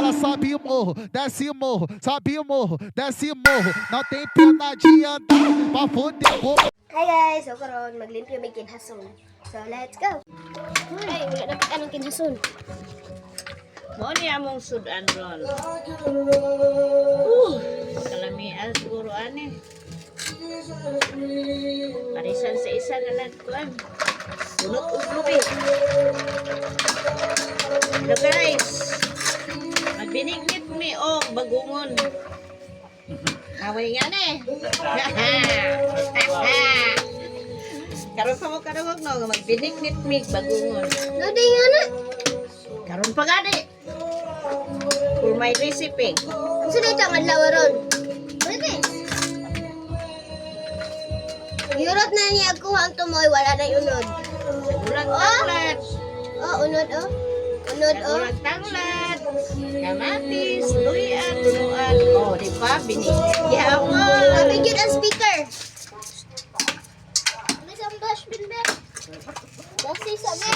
Ela sobe o morro, desce o morro, sobe o morro, desce o morro. Não tem pena de andar pra foder com. Hi guys! So karon maglimpyo may kinhason. So let's go! Ay, wala na pa anong kinhason. Mo ni among sudan ron. Kalamian siguro ani. Parisan sa isa na nagkuan. Bunot uglubi. Hello guys. Magbinigit mi og bagungon. Away nga na eh. Karon pa mo kadungog no, magbinigit mi bagungon. Nadi nga na! Karon pa gani. For my recipe. Ano na itang adlaw ron? Pwede! Yurot na niya ako ang tumoy, wala na unod. Ulag tanglat. Oh, unod oh. Unod oh. Ulag tanglat. Kamatis, luyan, tunuan. Oh, di ba? Binigit. Yaman. Sabi yun ang speaker. Ano sa bash bin ba? Kasi sabi.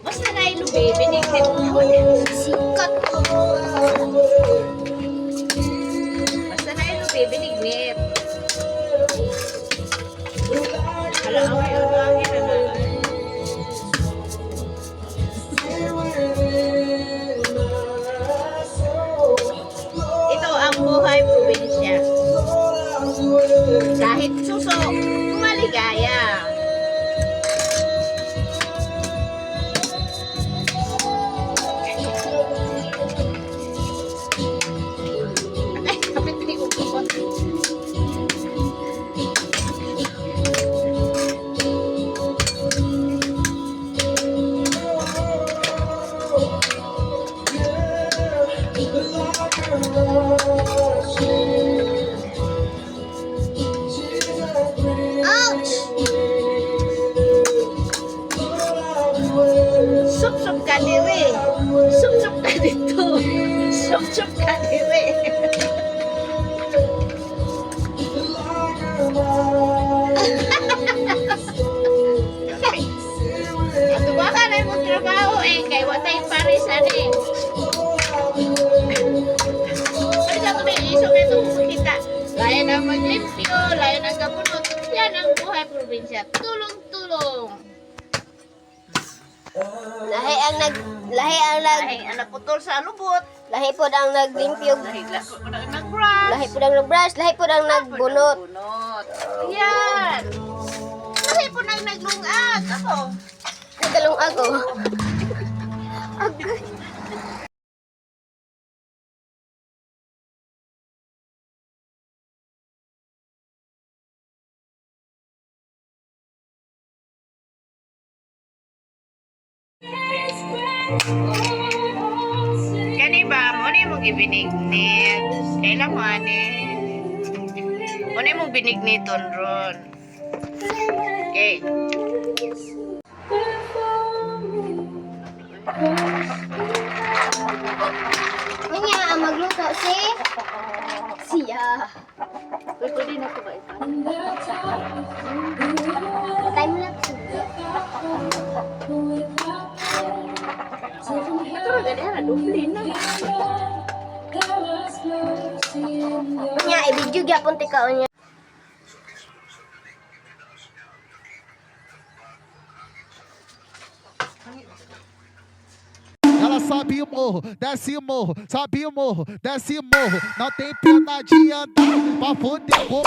Basta na ilubi, binigit. Sikat. Basta na ilubi, binigit. Hala, away ang langit na na. Ito ang buhay probinsya. Kahit suso, maligaya. Ay, kapit ni Ukot. Ouch! Sup-sup ka diri. Sup-sup ka dito. Sup-sup ka diri. Ato ba ka na mong trabaho eh. Kay watay paris ani. Ay, sa ito iso kayo itong kita. Layo na maglimpyo, layo na kabunot. Yan ang buhay probinsya. Tulong-tulong. Lahi ang Ay, anak putol sa lubot. lahi pod ang naglimpyo. Nahigla ko na nag-brush. Lahi pod ang nagbrush, lahi pod ang nagbunot. Bunot. Yan. Lahi po nang naglungag. Ako. Nagalong ako. Agay. Kani ba, mo ni mong ibinignit. Kailan mo ani? Mo ni mong binigniton ron. Okay. Kanya ang magluto siya. Pwede na ko ba ito? Time lapse. Ito rin ganyan, dubli na. Kanya i-video gyapon tikaon niya. Ela sobe o morro, desce o morro, sobe o morro, desce o morro. Não tem pena de andar pra foder com.